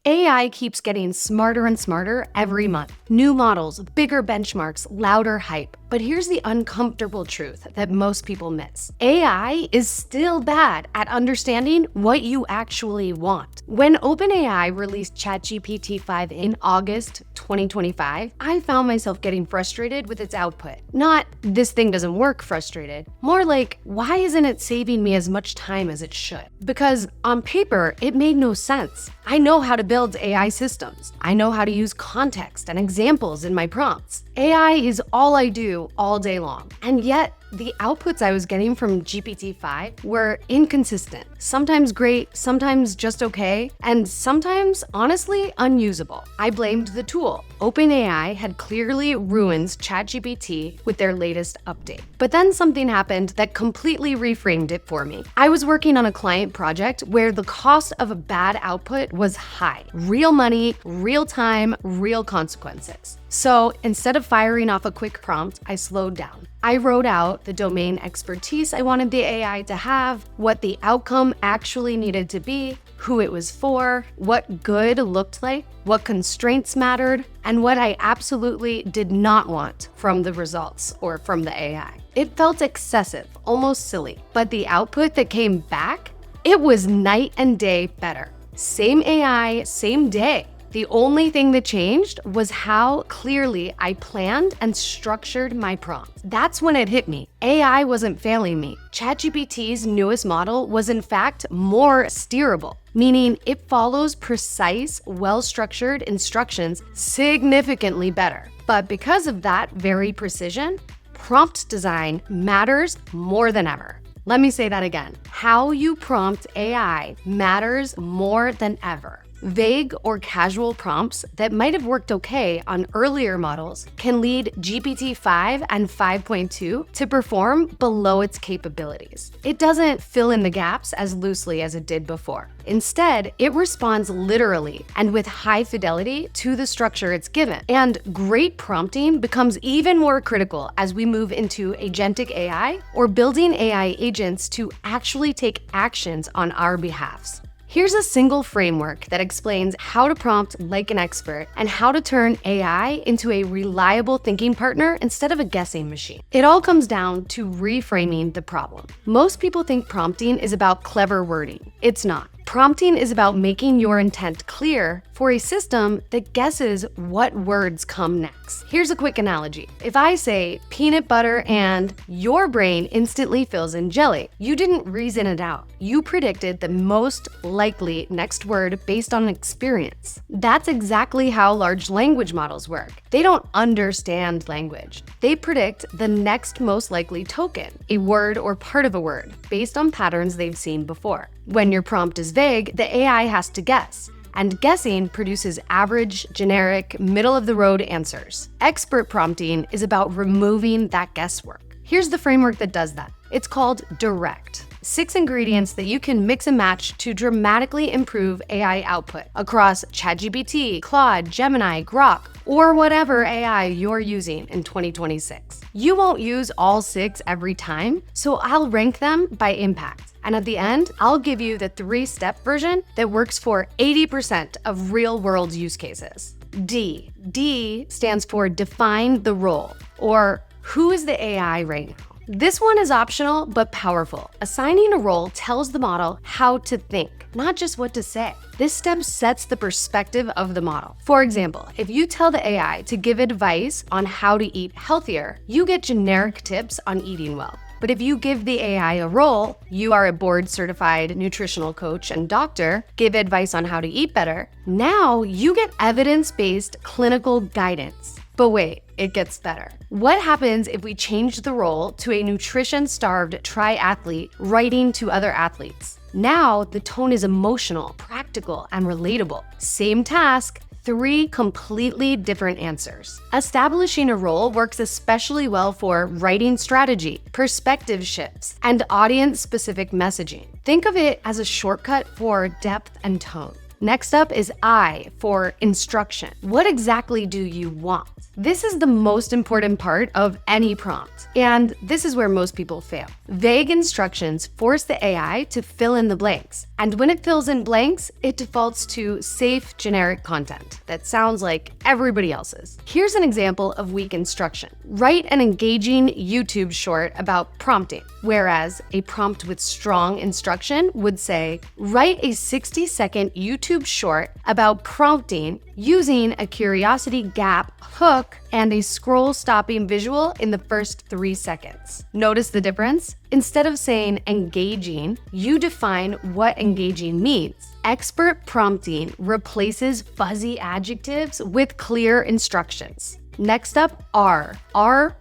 AI keeps getting smarter and smarter every month. New models, bigger benchmarks, louder hype. But here's the uncomfortable truth that most people miss. AI is still bad at understanding what you actually want. When OpenAI released ChatGPT 5 in August 2025, I found myself getting frustrated with its output. Not, this thing doesn't work frustrated. More like, why isn't it saving me as much time as it should? Because on paper, it made no sense. I know how to build AI systems. I know how to use context and examples in my prompts. AI is all I do all day long. And yet, the outputs I was getting from GPT-5 were inconsistent. Sometimes great, sometimes just okay, and sometimes, honestly, unusable. I blamed the tool. OpenAI had clearly ruined ChatGPT with their latest update. But then something happened that completely reframed it for me. I was working on a client project where the cost of a bad output was high. Real money, real time, real consequences. So instead of firing off a quick prompt, I slowed down. I wrote out the domain expertise I wanted the AI to have, what the outcome actually needed to be, who it was for, what good looked like, what constraints mattered, and what I absolutely did not want from the results or from the AI. It felt excessive, almost silly, but the output that came back, it was night and day better. Same AI, same day. The only thing that changed was how clearly I planned and structured my prompts. That's when it hit me. AI wasn't failing me. ChatGPT's newest model was in fact more steerable, meaning it follows precise, well-structured instructions significantly better. But because of that very precision, prompt design matters more than ever. Let me say that again. How you prompt AI matters more than ever. Vague or casual prompts that might have worked okay on earlier models can lead GPT-5 and 5.2 to perform below its capabilities. It doesn't fill in the gaps as loosely as it did before. Instead, it responds literally and with high fidelity to the structure it's given. And great prompting becomes even more critical as we move into agentic AI or building AI agents to actually take actions on our behalves. Here's a single framework that explains how to prompt like an expert and how to turn AI into a reliable thinking partner instead of a guessing machine. It all comes down to reframing the problem. Most people think prompting is about clever wording. It's not. Prompting is about making your intent clear for a system that guesses what words come next. Here's a quick analogy. If I say peanut butter and your brain instantly fills in jelly, you didn't reason it out. You predicted the most likely next word based on experience. That's exactly how large language models work. They don't understand language. They predict the next most likely token, a word or part of a word, based on patterns they've seen before. When your prompt is vague, the AI has to guess. And guessing produces average, generic, middle-of-the-road answers. Expert prompting is about removing that guesswork. Here's the framework that does that. It's called direct. 6 ingredients that you can mix and match to dramatically improve AI output across ChatGPT, Claude, Gemini, Grok, or whatever AI you're using in 2026. You won't use all 6 every time, so I'll rank them by impact. And at the end, I'll give you the 3-step version that works for 80% of real-world use cases. D. D stands for define the role, or who is the AI right now? This one is optional but powerful. Assigning a role tells the model how to think, not just what to say. This step sets the perspective of the model. For example, if you tell the AI to give advice on how to eat healthier, you get generic tips on eating well. But if you give the AI a role, you are a board-certified nutritional coach and doctor, give advice on how to eat better, now you get evidence-based clinical guidance. But wait, it gets better. What happens if we change the role to a nutrition-starved triathlete writing to other athletes? Now the tone is emotional, practical, and relatable. Same task, 3 completely different answers. Establishing a role works especially well for writing strategy, perspective shifts, and audience-specific messaging. Think of it as a shortcut for depth and tone. Next up is I for instruction. What exactly do you want? This is the most important part of any prompt, and this is where most people fail. Vague instructions force the AI to fill in the blanks, and when it fills in blanks, it defaults to safe, generic content that sounds like everybody else's. Here's an example of weak instruction. Write an engaging YouTube short about prompting, whereas a prompt with strong instruction would say, write a 60-second YouTube short about prompting using a curiosity gap hook and a scroll-stopping visual in the first 3 seconds. Notice the difference? Instead of saying engaging, you define what engaging means. Expert prompting replaces fuzzy adjectives with clear instructions. Next up, R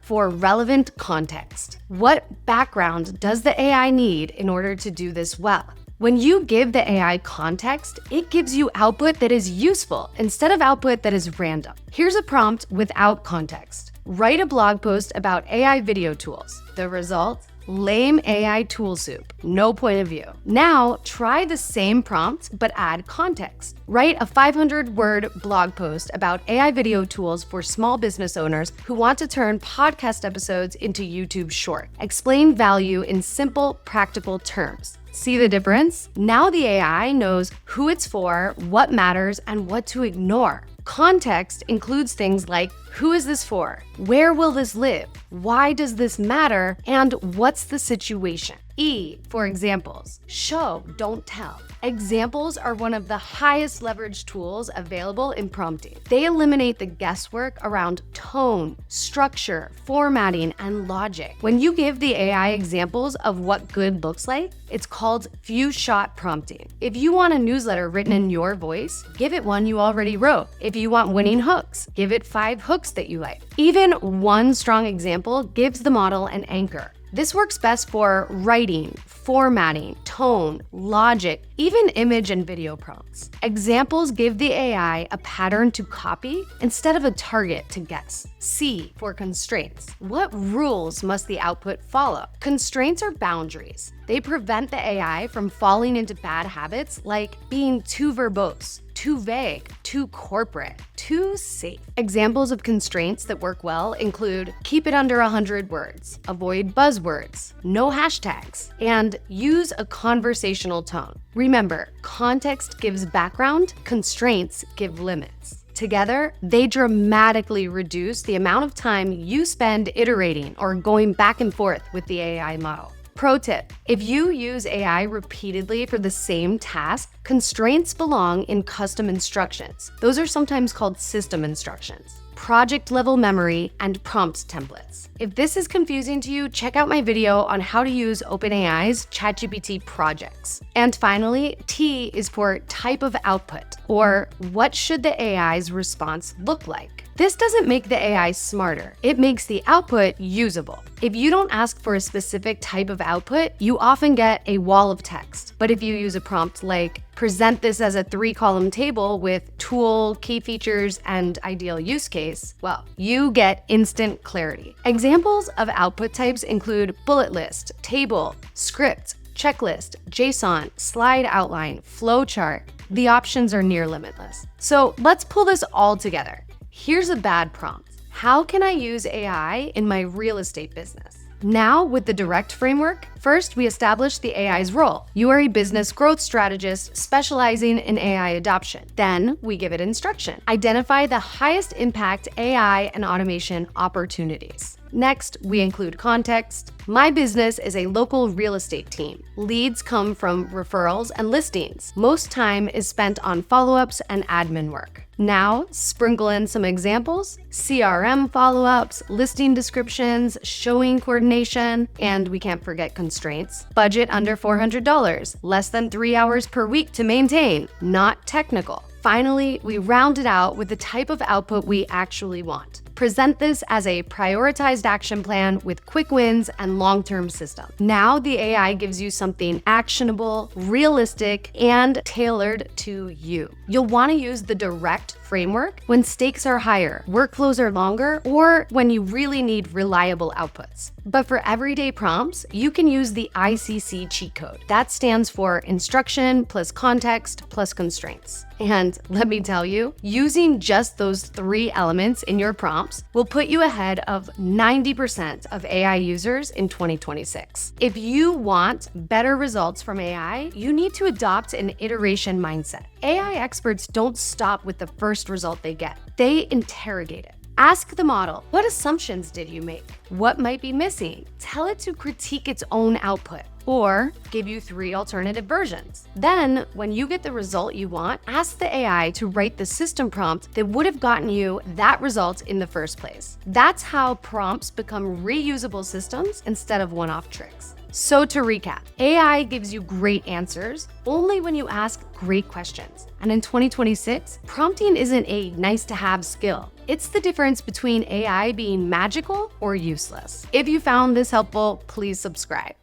for relevant context. What background does the AI need in order to do this well? When you give the AI context, it gives you output that is useful instead of output that is random. Here's a prompt without context. Write a blog post about AI video tools. The result? Lame AI tool soup. No point of view. Now, try the same prompt, but add context. Write a 500-word blog post about AI video tools for small business owners who want to turn podcast episodes into YouTube short. Explain value in simple, practical terms. See the difference? Now the AI knows who it's for, what matters, and what to ignore. Context includes things like, who is this for? Where will this live? Why does this matter? And what's the situation? E for examples. Show, don't tell. Examples are one of the highest leverage tools available in prompting. They eliminate the guesswork around tone, structure, formatting, and logic. When you give the AI examples of what good looks like, it's called few-shot prompting. If you want a newsletter written in your voice, give it one you already wrote. If you want winning hooks, give it 5 hooks that you like. Even one strong example gives the model an anchor. This works best for writing, formatting, tone, logic, even image and video prompts. Examples give the AI a pattern to copy instead of a target to guess. C for constraints. What rules must the output follow? Constraints are boundaries. They prevent the AI from falling into bad habits like being too verbose, too vague, too corporate, too safe. Examples of constraints that work well include keep it under 100 words, avoid buzzwords, no hashtags, and use a conversational tone. Remember, context gives background, constraints give limits. Together, they dramatically reduce the amount of time you spend iterating or going back and forth with the AI model. Pro tip, if you use AI repeatedly for the same task, constraints belong in custom instructions. Those are sometimes called system instructions, project-level memory, and prompt templates. If this is confusing to you, check out my video on how to use OpenAI's ChatGPT projects. And finally, T is for type of output, or what should the AI's response look like? This doesn't make the AI smarter, it makes the output usable. If you don't ask for a specific type of output, you often get a wall of text. But if you use a prompt like, present this as a 3-column table with tool, key features, and ideal use case, well, you get instant clarity. Examples of output types include bullet list, table, script, checklist, JSON, slide outline, flowchart. The options are near limitless. So let's pull this all together. Here's a bad prompt. How can I use AI in my real estate business? Now, with the direct framework, first we establish the AI's role. You are a business growth strategist specializing in AI adoption. Then we give it instruction. Identify the highest impact AI and automation opportunities. Next, we include context. My business is a local real estate team. Leads come from referrals and listings. Most time is spent on follow-ups and admin work. Now, sprinkle in some examples, CRM follow-ups, listing descriptions, showing coordination, and we can't forget constraints. Budget under $400, less than 3 hours per week to maintain, not technical. Finally, we round it out with the type of output we actually want. Present this as a prioritized action plan with quick wins and long-term system. Now the AI gives you something actionable, realistic, and tailored to you. You'll want to use the direct framework when stakes are higher, workflows are longer, or when you really need reliable outputs. But for everyday prompts, you can use the ICC cheat code. That stands for instruction plus context plus constraints. And let me tell you, using just those 3 elements in your prompts will put you ahead of 90% of AI users in 2026. If you want better results from AI, you need to adopt an iteration mindset. AI experts don't stop with the first result they get. They interrogate it. Ask the model, what assumptions did you make? What might be missing? Tell it to critique its own output, or give you 3 alternative versions. Then, when you get the result you want, ask the AI to write the system prompt that would have gotten you that result in the first place. That's how prompts become reusable systems instead of one-off tricks. So to recap, AI gives you great answers only when you ask great questions. And in 2026, prompting isn't a nice-to-have skill. It's the difference between AI being magical or useless. If you found this helpful, please subscribe.